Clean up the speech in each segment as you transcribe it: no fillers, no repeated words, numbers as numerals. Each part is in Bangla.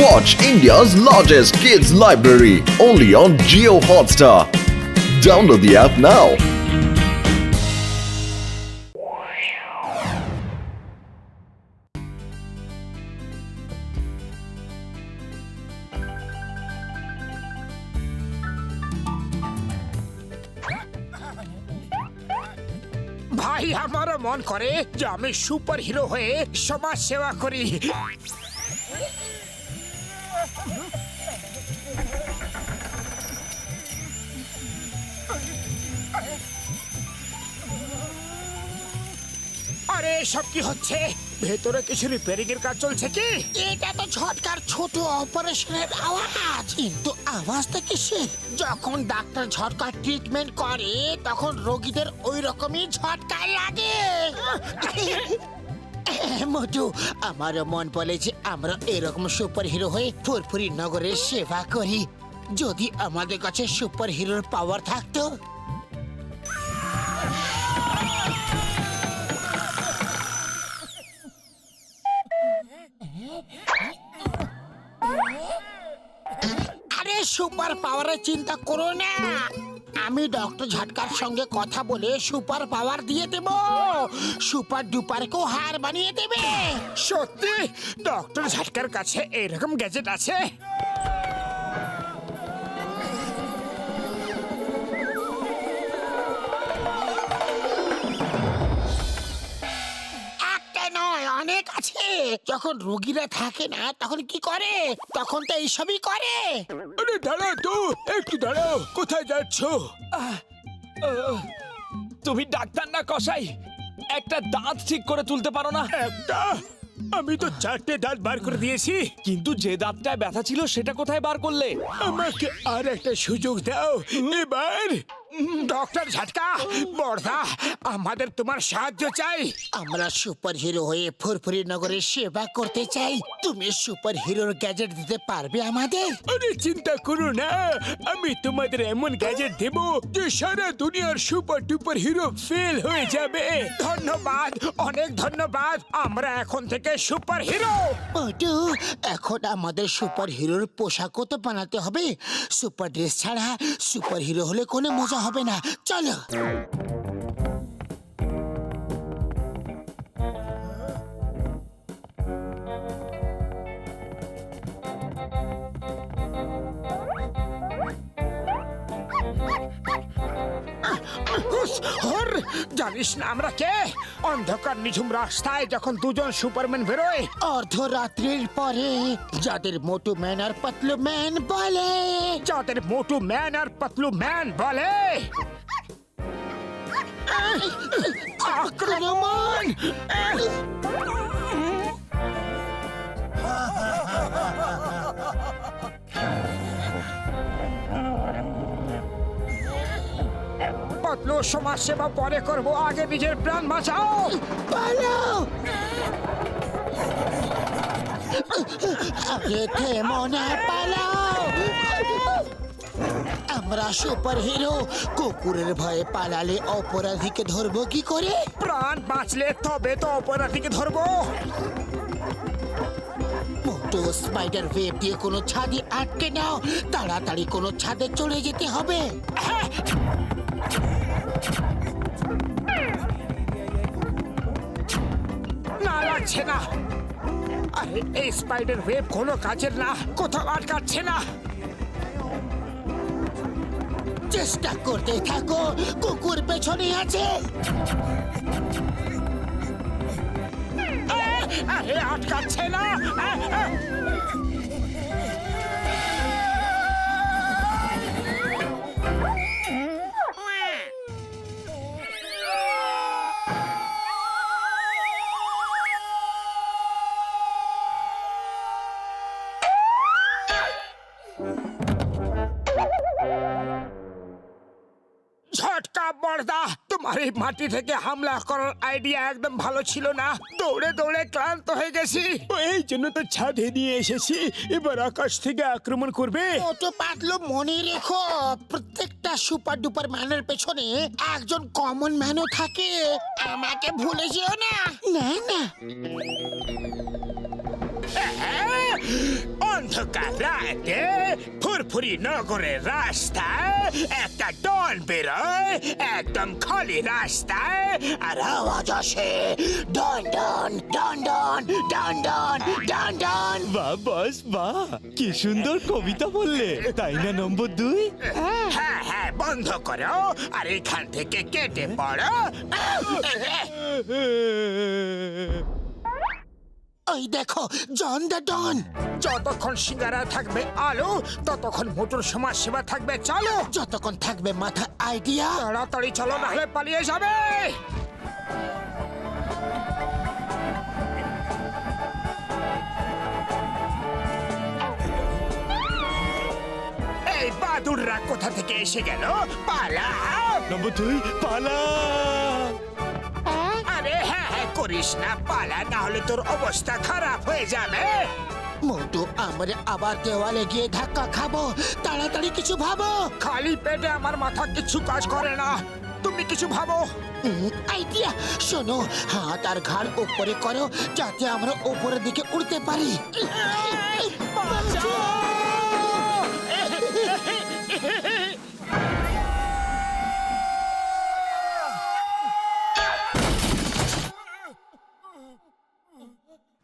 Watch India's largest kids library only on Jio Hotstar. Download the app now. ভাই আমারও মন করে যে আমি সুপার হিরো হয়ে সমাজ সেবা করি। আরে সব কি হচ্ছে? ভেতরে কিছু রিপেয়ারিং এর কাজ চলছে কি? এটা তো ঝটকার ছোট অপারেশনের আওয়াজ, কিন্তু আওয়াজটা কিসের? যখন ডাক্তার ঝটকার ট্রিটমেন্ট করে তখন রোগীদের ওই রকমই ঝটকা লাগে। মোটু, আমারও মন বলে যে আমরা এরকম সুপার হিরো হয়ে ফুরফুরি নগরের সেবা করি। যদি আমাদের কাছে সুপার হিরোর পাওয়ার থাকতো। আরে সুপার পাওয়ারের চিন্তা করো না, আমি ডক্টর ঝটকার সঙ্গে কথা বলে সুপার পাওয়ার দিয়ে দেব। সুপার ডুপারকেও হার বানিয়ে দেবে। সত্যি ডক্টর ঝটকার কাছে এরকম গ্যাজেট আছে? একটা নয়, অনেক আছে। যখন রোগীরা থাকে না তখন কি করে? তখন তো এইসবই করে। আরে দাঁড়াও তো, একটু দাঁড়াও। কোথায় যাচ্ছ? তুমি ডাক্তার না কসাই? একটা দাঁত ঠিক করে তুলতে পারো না? একটা? আমি তো 4টে দাঁত বার করে দিয়েছি। কিন্তু যে দাঁতটায় ব্যথা ছিল সেটা কোথায় বার করলে? আমাকে আর একটা সুযোগ দাও এবার। ডক্টর ঝটকা, বড়দা, আমাদের তোমার সাহায্য চাই। আমরা সুপার হিরো হয়ে ফুরফুরি নগরের সেবা করতে চাই। তুমি সুপার হিরোর গ্যাজেট দিতে পারবে আমাদের? আরে চিন্তা করো না, আমি তোমাদের এমন গ্যাজেট দেব যে সারা দুনিয়ার সুপার ডুপার হিরো ফেল হয়ে যাবে। ধন্যবাদ, অনেক ধন্যবাদ। আমরা এখন থেকে সুপার হিরো। মোটু, এখন আমাদের সুপার হিরোর পোশাকও তো বানাতে হবে। সুপার ড্রেস ছাড়া সুপার হিরো হলে কোনো মজা হবে না। চলো। হর, জানিস না আমরা কে? অন্ধকার নিঝুম রাস্তায় যখন দুজন সুপারম্যান বেরোয়, অর্ধরাত্রির পরে যাদের মোটু ম্যান আর পাতলু ম্যান বলে। যাদের মোটু ম্যান আর পাতলু ম্যান বলে। আক্রমণ! পাতলু, সমাজ সেবা পরে করবো, আগে নিজের প্রাণ বাঁচাও। পালাও! আগে থেমো না, পালাও! আমরা সুপার হিরো, কুকুরের ভয়ে পালালে অপরাধীকে ধরবো কি করে? প্রাণ বাঁচলে তবে তো অপরাধীকে ধরবো। মোটু, স্পাইডার ওয়েব দিয়ে কোনো ছাদে আটকে নাও। তাড়াতাড়ি কোনো ছাদে চলে যেতে হবে। না, লাগছে না। আরে এই স্পাইডার ওয়েব কোনো কাজের না, কোথাও আটকাচ্ছে না। চেষ্টা করতে থাকো, কুকুর পেছনে আছে। আরে আটকাচ্ছে না। ঝটকা বড়দা, তোমার এই মাটি থেকে হামলা করার আইডিয়া একদম ভালো ছিল না। দৌড়ে দৌড়ে ক্লান্ত হয়ে গেছি, এই জন্য তো ছাদে নিয়ে এসেছি। এবার আকাশ থেকে আক্রমণ করবে। মোটু পাতলু, মনে রেখো, প্রত্যেকটা সুপার ডুপার ম্যানের পেছনে একজন কমন ম্যানও থাকে। আমাকে ভুলে যেও না। না না, অন্ধকার রাতে ফুরফুরি নগরের রাস্তায় একটা ডন বেরোয়, একদম খালি রাস্তায়, আর আওয়াজ আসে ডন ডন ডন ডন ডন ডন ডন ডন। বাহ বস বাহ, কি সুন্দর কবিতা বললে, তাই না নম্বর 2? হ্যাঁ হ্যাঁ, বন্ধ করো আর এখান থেকে কেটে পড়ো। ওই দেখো জন দ্য ডন। যতক্ষণ সিঙ্গারা থাকবে আলো, ততক্ষণ মোটর সমাজ সেবা থাকবে চালু। যতক্ষণ থাকবে মাথা আইডিয়া। তাড়াতাড়ি চলো, নাহলে পালিয়ে যাবে। এই বাদুড়রা কোথা থেকে এসে গেল? পালা! নম্বর 2 পালা। আরে হ্যাঁ হ্যাঁ করিস না, পালা, না হলে তোর অবস্থা খারাপ হয়ে যাবে। মোটু, আমরা আবার দেওয়ালে গিয়ে ধাক্কা খাবো। তাড়াতাড়ি কিছু ভাবো। খালি পেটে আমার মাথা কিছু কাজ করে না, তুমি কিছু ভাবো। আইডিয়া, শোনো, হাত আর ঘাড় উপরে করো যাতে আমরা উপরের দিকে উড়তে পারি।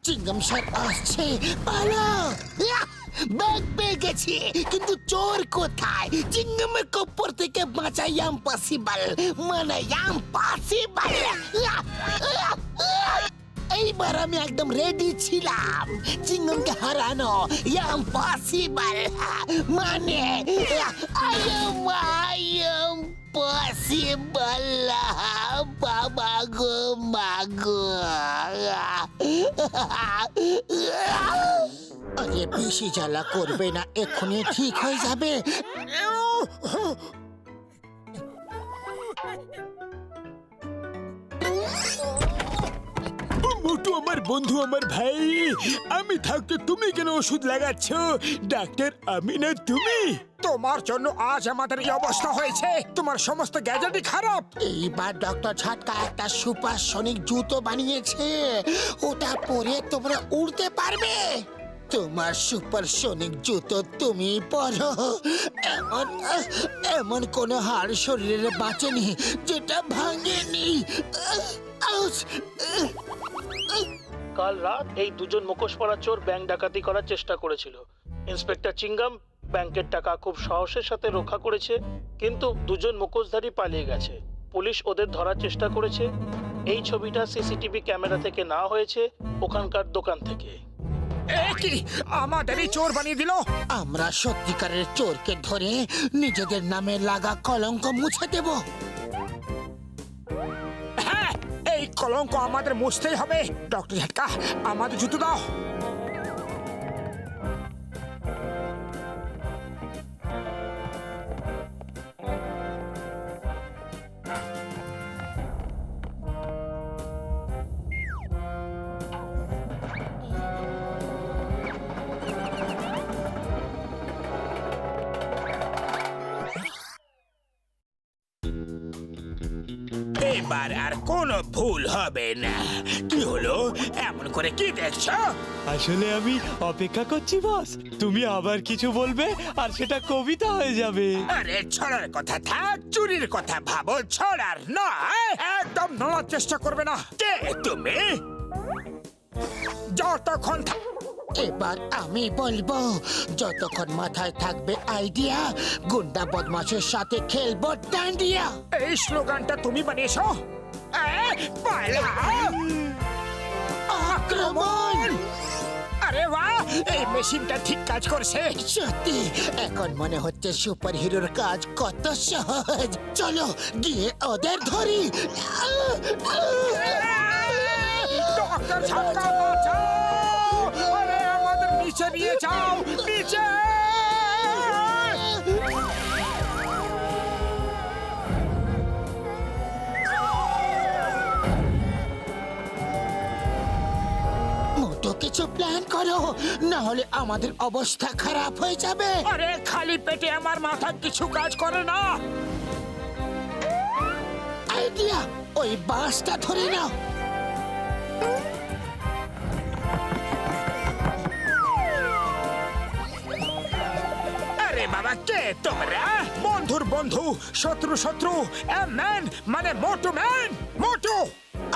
চিংগাম স্যার আসছে, পালা। ব্যাগ পেয়ে গেছি, কিন্তু চোর কোথায়? চিংগামের কপ্পর থেকে বাঁচা ইম্পসিবল, মানে ইম্পসিবল। এইবার আমি একদম রেডি ছিলাম চিংগামকে হারানো। ইম্পসিবল মানে ইম্পসিবল। বাবা গো মাগো। আরে বেশি জ্বালা করবে না, এক্ষুনি ঠিক হয়ে যাবে। মোটু আমার বন্ধু, আমার ভাই, আমি থাকতে তুমি কেন ওষুধ লাগাচ্ছ? ডাক্তার আমি না তুমি। তোমার জন্য আজ আমাদের এই অবস্থা হয়েছে, তোমার সমস্ত গ্যাজেটই খারাপ। এইবার ডক্টর ঝটকা একটা সুপারসনিক জুতো বানিয়েছে, ওটা পরে তোমরা উড়তে পারবে। তোমার সুপারসনিক জুতো তুমি পরো। এমন এমন কোনো হাড় শরীরে বাঁচেনি যেটা ভাঙেনি। কাল রাত এই দুজন মুখোশ পরা চোর ব্যাংক ডাকাতি করার চেষ্টা করেছিল। ইন্সপেক্টর চিঙ্গাম ব্যাংকের টাকা খুব সাহসের সাথে রক্ষা করেছে, কিন্তু দুজন মুখোশধারী পালিয়ে গেছে। পুলিশ ওদের ধরার চেষ্টা করেছে। এই ছবিটা সিসিটিভি ক্যামেরা থেকে নেওয়া হয়েছে, ওখানকার দোকান থেকে। কি আমাদেরই চোর বানিয়ে দিল? আমরা সত্যিকারের চোরকে ধরে নিজেদের নামে লাগা কলঙ্ক মুছে দেব। হ্যাঁ, এই কলঙ্ক আমাদের মুছতেই হবে। ডক্টর ঝটকা, আমাদের জুতো দাও। এবার আর কোনো ভুল হবে না। কি হলো, এমন করে কি দেখছো? আসলে আমি অপেক্ষা করছি বস, তুমি আবার কিছু বলবে আর সেটা কবিতা হয়ে যাবে। আরে ছড়ার কথা থাক, চুরির কথা ভাবো, ছড়ার নয়। একদম নড়ার চেষ্টা করবে না। কে তুমি? যতক্ষণ এবার আমি বলবো, যতক্ষণ মাথায় থাকবে আইডিয়া, গুন্ডা বদমাশের সাথে খেলবো ডান্ডিয়া। এই স্লোগানটা তুমি বানিয়েছো? পালা! আক্রমণ! আরে বাহ, এই মেশিনটা ঠিক কাজ করছে। সত্যি, এখন মনে হচ্ছে সুপার হিরোর কাজ কত সহজ। চলো গিয়ে ওদের ধরি। ডক্টর ঝটকা, বাঁচাও! আরে আমাদের নিচে নিয়ে যাও, নিচে! মোটো কিছু প্ল্যান করো, না হলে আমাদের অবস্থা খারাপ হয়ে যাবে। আরে খালি পেটে আমার মাথা কিছু কাজ করে না। আইডিয়া, ওই বাসটা ধরে নাও। বাবা কে তোমরা? বন্ধুর বন্ধু, শত্রু শত্রু, ম্যান মানে মোটু ম্যান, মোটু।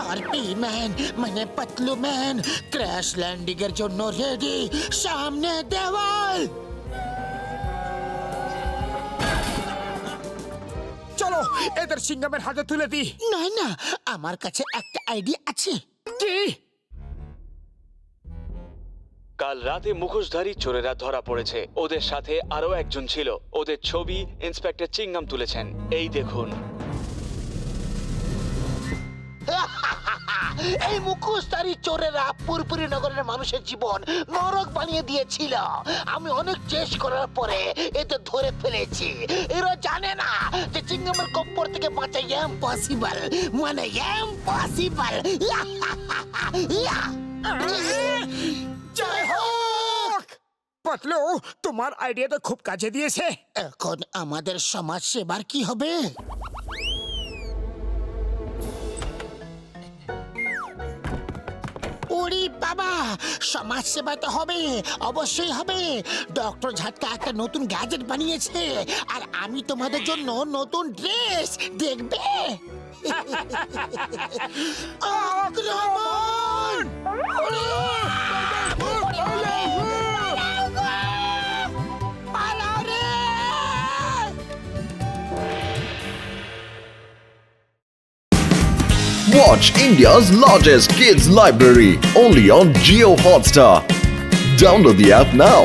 আর পি ম্যান মানে পাতলু ম্যান, ক্র্যাশ ল্যান্ডিং এর জন্য রেডি, সামনে দেওয়াল। চলো এদের সিঙ্গামের হাতে তুলে দি। না না, আমার কাছে একটা আইডিয়া আছে। কি? কাল রাতে মুখোশধারী চোরেরা ধরা পড়েছে। ওদের সাথে আরো একজন ছিল। ওদের ছবি ইন্সপেক্টর চিংগাম তুলেছেন। এই দেখুন। এই মুখোশধারী চোরেরা পুরপুরি নগরের মানুষের জীবন নরক বানিয়ে দিয়েছিল। আমি অনেক চেষ্টা করার পরে এদের ধরে ফেলেছি। এরা জানে না যে চিংগামের কপ্পর থেকে বাঁচা ইম্পসিবল, মানে ইম্পসিবল। জয় হোক! পাতলু, তোমার আইডিয়া তো খুব কাজে দিয়েছে। এখন আমাদের সমাজ সেবার কি হবে? ওরে বাবা, সমাজ সেবা তো হবে, অবশ্যই হবে। ডক্টর ঝাটকা একটা নতুন গ্যাজেট বানিয়েছে, আর আমি তোমাদের জন্য নতুন ড্রেস দেখবে। আক্রমণ! পালাও রে! Watch India's largest kids library only on Geo Hotstar. Download the app now.